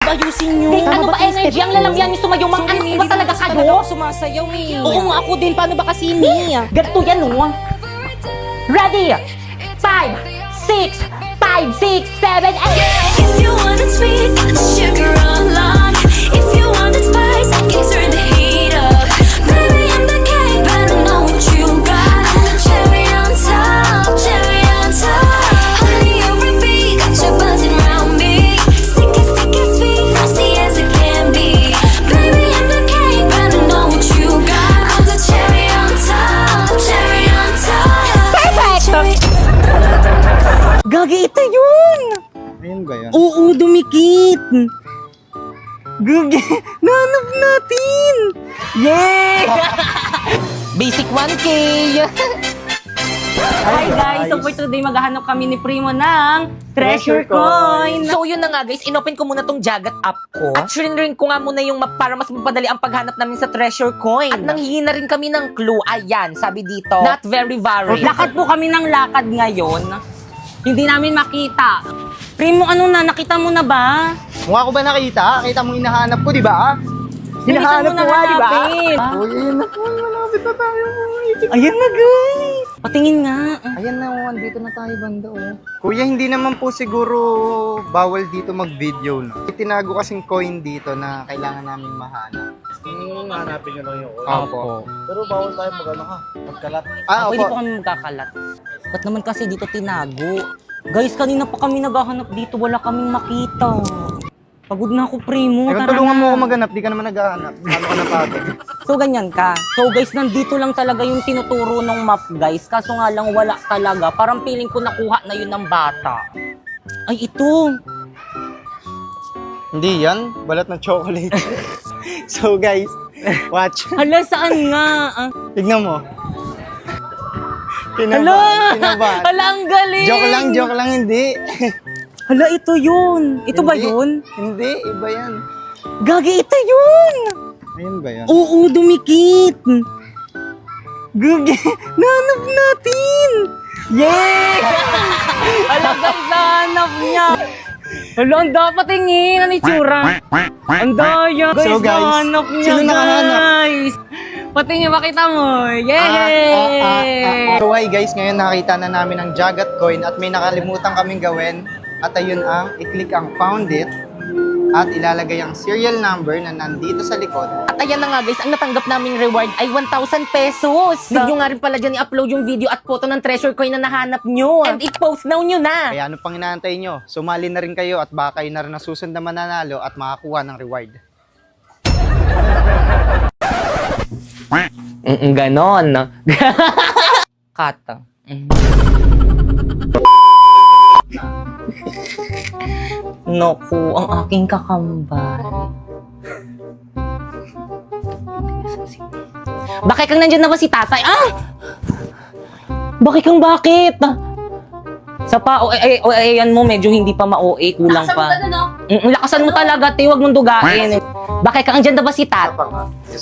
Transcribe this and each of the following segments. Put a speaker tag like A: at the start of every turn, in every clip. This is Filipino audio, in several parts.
A: ayusin nyo.
B: Guys, ano ba energy? Ang lalamyan nyo sumayaw. Mang ano ba talaga kayo?
A: Sumasayaw eh.
B: Oo nga ako din. Paano ba kasi ni? Ganito yan, no? Ready? 5, 6, 5, 6, 7, 8.
C: If you want it sweet, got the sugar on lock. If you want it spice, I can turn the heat up. Baby, I'm the cake, but I know what you got. I'm the cherry on top, cherry on top. Honey, over beat, got you buzzing around me. Sick as sweet, frosty as it can be. Baby, I'm the cake, but I know what you got. I'm the cherry on top, cherry on top.
B: Perfect! Gagi, ito yun!
D: Ayun ba yan?
B: Oo, dumikit! Gagi, nanap natin! Yay! Basic 1K! Hi guys! So for today, maghahanap kami ni Primo ng Treasure Coin! So yun na nga guys, inopen ko muna tong Jagat app ko. At rin ko nga muna yung map para mas mapadali ang paghanap namin sa Treasure Coin. At nanghihingi na rin kami ng clue. Ayan, sabi dito, not very varied. Lakad po kami ng lakad ngayon. Hindi namin makita. Primo, ano na? Nakita mo na ba?
D: Mukha ko ba nakita? Kita mo hinahanap ko, di ba?
B: Bilisan mo na hanapin.
D: Uy, ayun na po. Malapit na tayo.
B: Ayan na guys! Patingin nga.
D: Ayan na, oh, andito na tayo banda, oh. Kuya, hindi naman po siguro bawal dito mag-video, no? Itinago kasing coin dito na kailangan namin mahanap.
E: Hanapin nyo lang yung
D: Opo.
E: Pero bawal tayo magkalat.
D: Ah,
B: Pwede
D: opo.
B: po kami magkakalat. Ba't naman kasi dito tinago? Guys, kanina pa kami naghahanap dito. Wala kaming makita. Pagod na ako, Primo.
D: Teka,
B: Tara
D: tulungan
B: na.
D: mo ako maghanap. Di ka naman naghahanap. Ano ka na pagod?
B: So, ganyan ka. So, guys, nandito lang talaga yung tinuturo ng map, guys. Kaso nga lang, wala talaga. Parang feeling ko nakuha na yun ng bata. Ay, ito.
D: Hindi yan. Balat ng chocolate. So, guys, watch.
B: Hala, saan nga? Ah.
D: Tignan mo.
B: Hala!
D: Kinabahan.
B: Hala, ang galing!
D: Joke lang, hindi.
B: Hala, ito yun. Ito ba
D: Hindi.
B: yun?
D: Hindi, iba yan.
B: Gagi, ito yun!
D: Ayun ba yan?
B: Oo, dumikit! Gagi, nanap natin! Yay! Hala, ganda, hanap niya! Hala, ang dapat tingin, ang itsura. Ang daya, guys,
D: So, guys,
B: nahanap niya,
D: sino nakahanap?
B: guys! Patingin, makita mo. Yay!
D: So hi guys, ngayon nakita na namin ang Jagat coin at may nakalimutan kaming gawin. At ayun ang, i-click ang found it at ilalagay ang serial number na nandito sa likod.
B: At ayan na nga guys, ang natanggap naming reward ay 1,000 pesos. Need nyo nga rin pala dyan i-upload yung video at photo ng treasure coin na nahanap nyo. And i-post now nyo na.
D: Kaya ano pang inaantay nyo? Sumali na rin kayo at baka kayo na rin nasusunod na mananalo at makakuha ng reward.
B: Ganon. Kata. Naku, ang aking kakambal. Bakit kang nandyan na ba si tatay? Ah! Bakit? Sa pa, ayan mo, medyo hindi pa ma-OA, kulang pa. Lakasan mo talaga, te, huwag mong dugain. Bakit kang nandyan na ba si tatay?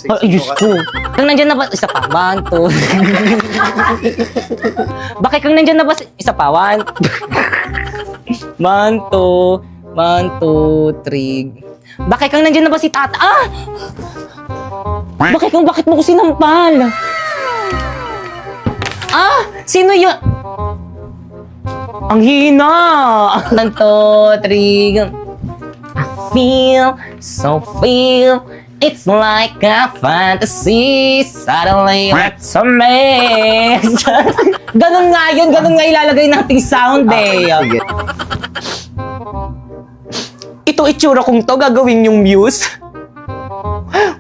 B: Ay, Diyos ko. Kang nandyan na ba? Isa pa, 1, 2. Bakit kang nandyan na ba? Isa pa, 1, 2. 1, 2, 3. Bakit kang nandyan na ba si tata? Ah! Bakit mo ko sinampal? Ah! Sino yun? Ang hina! 1, 2, 3. I feel it's like a fantasy. Suddenly, it's a mess. Ganun nga ilalagay nating sound eh.
D: Sige.
B: Ito itsura kong to, gagawin yung muse.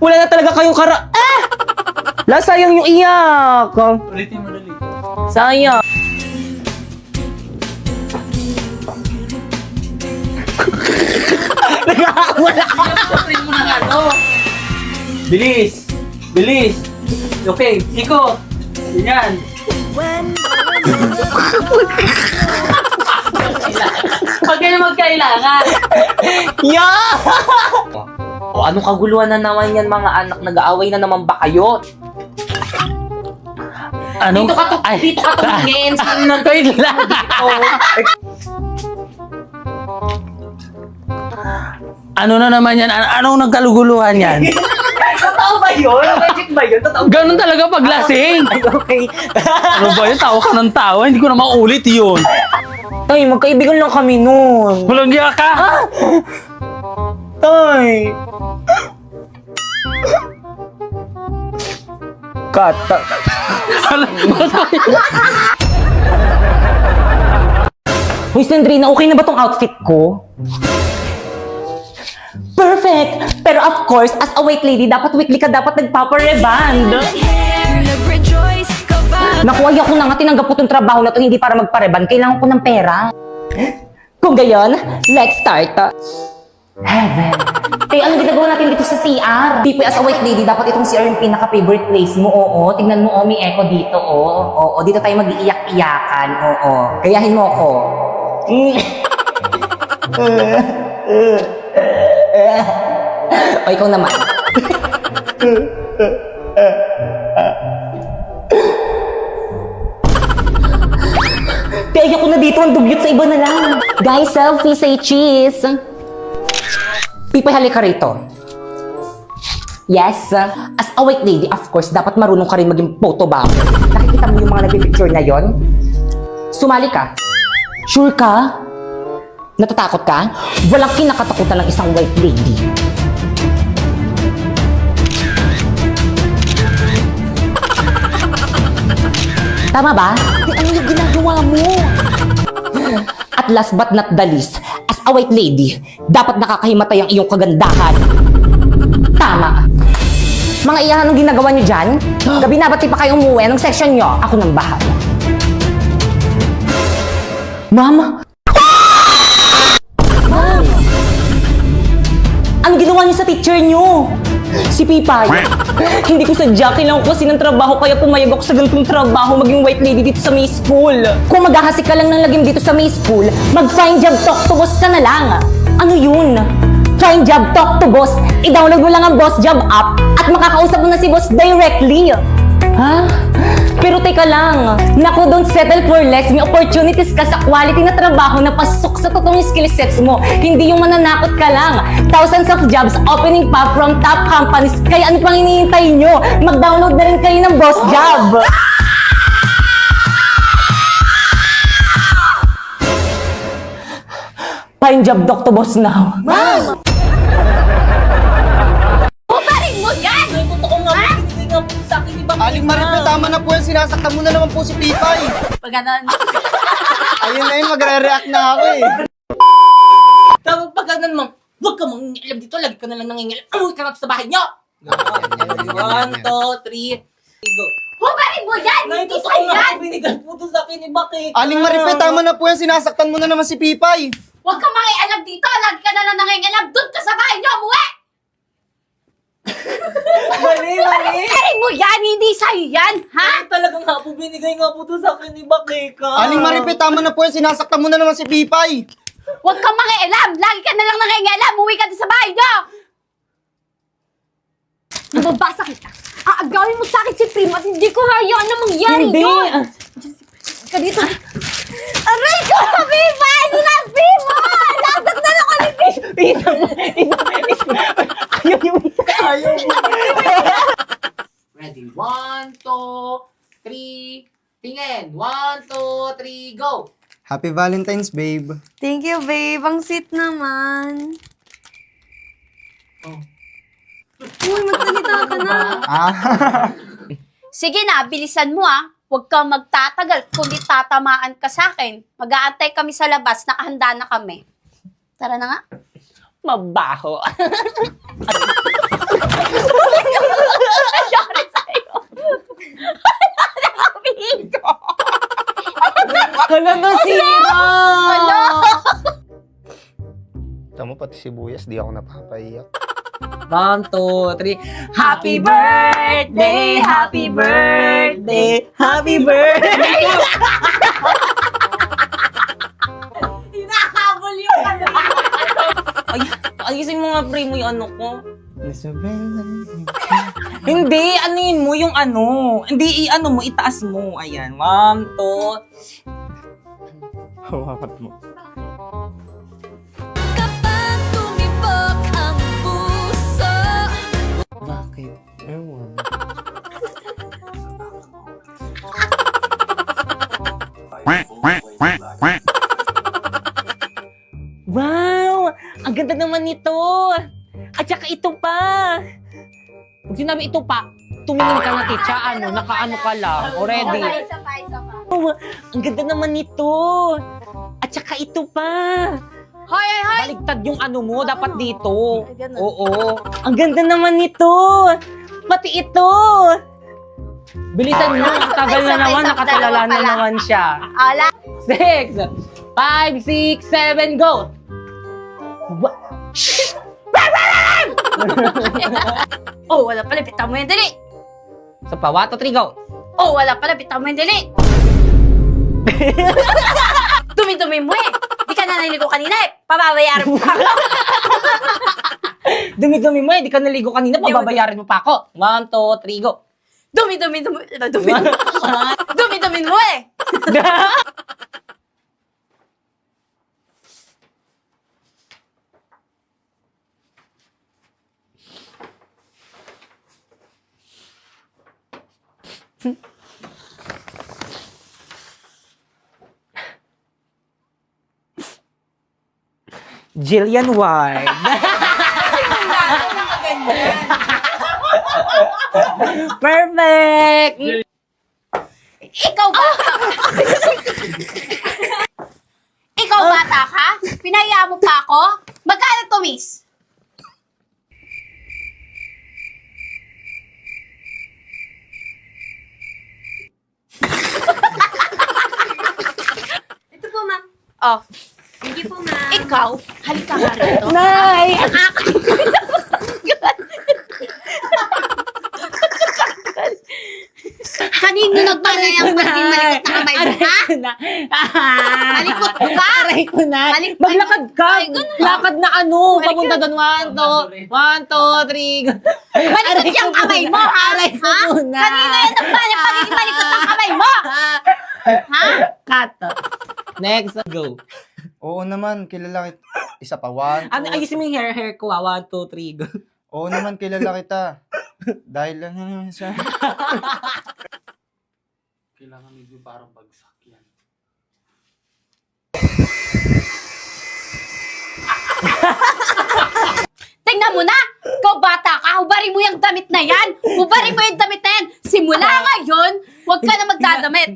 B: Wala na talaga kayong Ah! Sayang yung iyak.
E: Ulitin mo dali.
B: Sayang. Wala.
E: Mo na nga, no? Bilis! Okay, Iko! Ganyan. Huwag kayo magkailangan.
B: Yeah! O anong kaguluhan na naman yan mga anak? Nag-aaway na naman ba kayo? Dito ka tumingin. Saan na to yung lagi?
E: Ano na naman yan? Anong nagkaluguluhan yan?
B: Totoo ba yun? Magic ba yun? Totoo ba?
E: Ganun talaga pag lasing.
B: Ay, okay.
E: Ano ba yun? Tawa ka ng tawa. Hindi ko na maulit yun.
B: Tay, magkaibigan lang kami nun.
E: Walang giya ka.
B: Tay. Kata. Hoy, Sandrina, okay na ba tong outfit ko? Perfect! Pero of course, as a white lady, dapat weekly ka dapat nagpapareband.
C: Hair, nag-rejoice ka ba?
B: Naku, ayoko na nga tinanggap ko tong trabaho na to, hindi para magpareband. Kailangan ko ng pera. Kung gayon, let's start. Heaven. Te, ano ginagawa natin dito sa CR? Tipo, as a white lady, dapat itong CR yung pinaka-favorite place mo. Oo, tingnan mo, may echo dito, oo. Oo, dito tayo mag-iiyak-iyakan. Oo, gayahin mo ako. O, ikaw naman. Te, ayoko na dito. Ang dugyot sa iba na lang. Guys, selfie, say cheese. Pipay, halika rito. Yes. As a white lady, of course, dapat marunong ka rin maging photo bomb. Nakikita mo yung mga nagpipicture na yon? Sumali ka. Sure ka? Natatakot ka? Walang kinakatakutan ng isang white lady. Tama ba? Ano yung ginagawa mo? At last but not the least, as a white lady, dapat nakakahimatay ang iyong kagandahan. Tama. Mga iyan, anong ginagawa niyo dyan? Gabi na, ba't di pa kayo umuwi? Anong section niyo? Ako nang bahala. Mama! Ma'am! Anong ginawa niyo sa teacher niyo? Si Pipay. Hindi ko sadya, kailangan ko kasi ng trabaho kaya pumayag ako sa ganitong trabaho maging white lady dito sa May School. Kung maghahasik ka lang ng lagim dito sa May School, mag-find job talk to boss ka na lang. Ano yun? Find job talk to boss. I-download mo lang ang Boss Job app at makakausap mo na si boss directly. Ha? Pero teka lang. Naku, don't settle for less. May opportunities ka sa quality na trabaho na pasok sa totoong skill sets mo. Hindi yung mananakot ka lang. Thousands of jobs opening pa from top companies. Kaya ano pang hinihintay nyo? Mag-download na rin kayo ng Boss Job. Find job, Dr. Boss now. Ma'am!
C: Bubarin mo yan!
B: Totoo nga, binigay nga po sa akin, iba.
D: Aling Maripe, tama na po yan. Sinasaktan mo na naman po si Pipay.
E: Pag ganon.
D: Ayun na yun, magre-react na ako eh.
B: Tapos pag ganun, ma'am, huwag ka mangingialam dito, lagi ka na lang nangingialam. Umuwi ka na sa bahay niyo! 1, 2, 3, go.
C: Bubarin mo yan!
B: Nay,
C: Hindi
B: totoo
C: sa'yo
B: nga,
C: yan!
B: binigay po to sa akin ni Bakit.
D: Aling Maripe, tama na po yan. Sinasaktan mo na naman si Pipay.
C: Huwag kang makialam dito! Lagi ka na lang nangingialam! Doon ka sa bahay niyo! Umuwi!
B: Mali.
C: Bubarin mo yan! Hindi sa'yo yan! Ha?
B: Talagang nga po, binigay nga po to sa akin ni Bakit.
D: Aling Maripe, tama na po yan. Sinasaktan mo na naman si Pipay.
C: Huwag kang makialam! Lagi ka na lang nangingialam! Umuwi ka din sa bahay niyo! Nababasa kita! Aagawin mo sa akin si Primo at hindi ko hayaan na mangyari
B: Hindi.
C: yun! Ka dito! Aray ko! Viva! Sinabi mo! Nasaktan na ako ni
B: Isa. Ayaw mo.
A: Ready? 1, 2, 3. Tingin. 1, 2, 3, go!
D: Happy Valentine's, babe.
F: Thank you, babe. Ang sweet naman. Uy, magsalita ka na.
C: Sige na, bilisan mo ah. Huwag kang magtatagal, kundi tatamaan ka sa akin. Mag-aantay kami sa labas, nakahanda na kami. Tara na nga.
B: Mabaho.
C: Sorry sa'yo. Nakapihito.
B: Hala na sira.
C: Hala.
D: Tama, pati sibuyas, di ako napapaiyak.
B: 1, 2, 3. Happy birthday! Happy birthday! Happy birthday!
C: Hinahabol yung ano.
B: Ay, ayusin mo nga, pre, mo yung ano ko. Hindi, anuin mo yung ano. Hindi, i-ano mo, itaas mo. Ayan, 1, 2.
D: Hawakan mo.
C: Kapag tumibok
B: ito. At saka ito pa. Pag sinabi ito pa, tumingin ka na, Ticha. Nakaano ka lang. Already.
F: Isa pa.
B: Oh, ang ganda naman nito. At saka ito pa.
F: Hoy!
B: Baligtad yung ano mo, dapat dito.
F: Ay, ganun.
B: Oo. Ang ganda naman nito. Pati ito. Bilisan mo, ang tagal na naman, nakatulala na naman siya.
F: Ala!
B: 6, 5, 6, 7, go!
F: Oh, wala pala. Bitawan mo yung dali.
B: Sa pa, 1, 2, 3, go!
F: Oh, wala pala. Bitawan mo yung dali. Dumi-dumi mo eh. Di ka na naligo kanina eh. Pababayaran mo pa ako.
B: Dumi-dumi mo, di ka naligo kanina, pababayaran mo pa ako. 1, 2, 3, go!
F: Dumi-dumi mo eh.
B: Jillian Ward. Perfect!
F: Ikaw ba? Ikaw bata ka? Pinaya mo pa ako? Magkano to, miss? Ito po, ma'am. Oh. Thank you po, ma'am. Ikaw, halika nga rito.
B: Nay!
F: Kanino nagpala yung pagiging malikot na kamay mo, ha? Malikot mo ba?
B: Aray ko na.
F: Malikot-
B: Maglakad ka.
F: Ay, ganun.
B: Lakad na ano.
F: Malikot.
B: Papunta doon. 1, 2, 3.
F: Malikot yung kamay mo, ha?
B: Aray ko
F: Ha?
B: muna.
F: Kanino yung nagpala yung pagiging malikot ng kamay mo? Ha?
B: Cut. Next, go.
D: Oo naman, kilala kita. Isa pa, 1,
B: Ano, ayusin mo yung hair ko. 1, 2, 3, go.
D: Oo naman, kilala kita. Dahil lang naman siya.
E: Kailangan medyo parang bagsak yan.
F: Tingnan mo na! Ikaw bata ka, hubarin mo yung damit na yan! Hubarin mo yung damit na yan! Simula ngayon, huwag ka na magdadamit.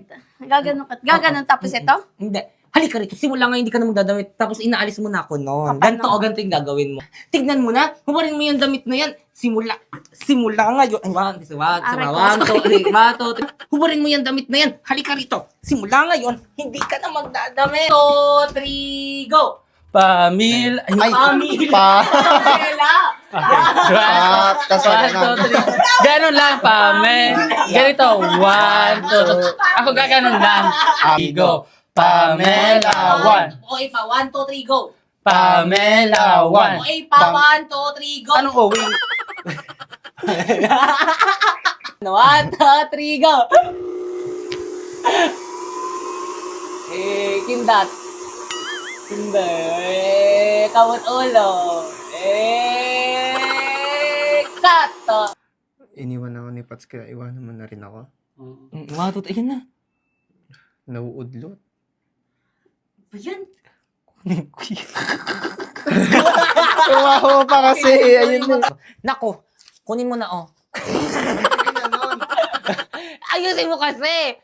F: Gaganon tapos ito?
B: Hindi. Halika rito. Simula nga hindi ka na magdadamit. Tapos inaalis mo na ako noon. Ganto o ganito yung gagawin mo. Tignan mo na. Hubarin mo yung damit na yan. Simula ngayon. Ay, 1, 2, 3. Hubarin mo yung damit na yan. Halika rito. Simula ngayon, hindi ka na magdadamit. 2, 3, go!
E: Pamil...
D: Ay,
B: Pamela!
D: tas wala na.
E: 1, 2, 3. Ganon lang, Pamel. Ganito. 1, 2. Ako gaganon lang. Go. Pamela 1.
B: Okay pa. 1, 2, 3, go!
E: Pamela 1.
B: Okay pa. 1, 2, 3, go!
E: Anong owing?
B: 1, 2, 3, go! Kindat. Hindi. Kamot ulo. Kato.
D: Iniwan ako ni Pats, kaya iwanan mo na rin ako.
B: Matot, ayun na.
D: Nauudlot.
F: Ba yan?
D: Tumaho pa kasi. Ayun na.
B: Nako, kunin mo na, oh. Ayusin mo kasi.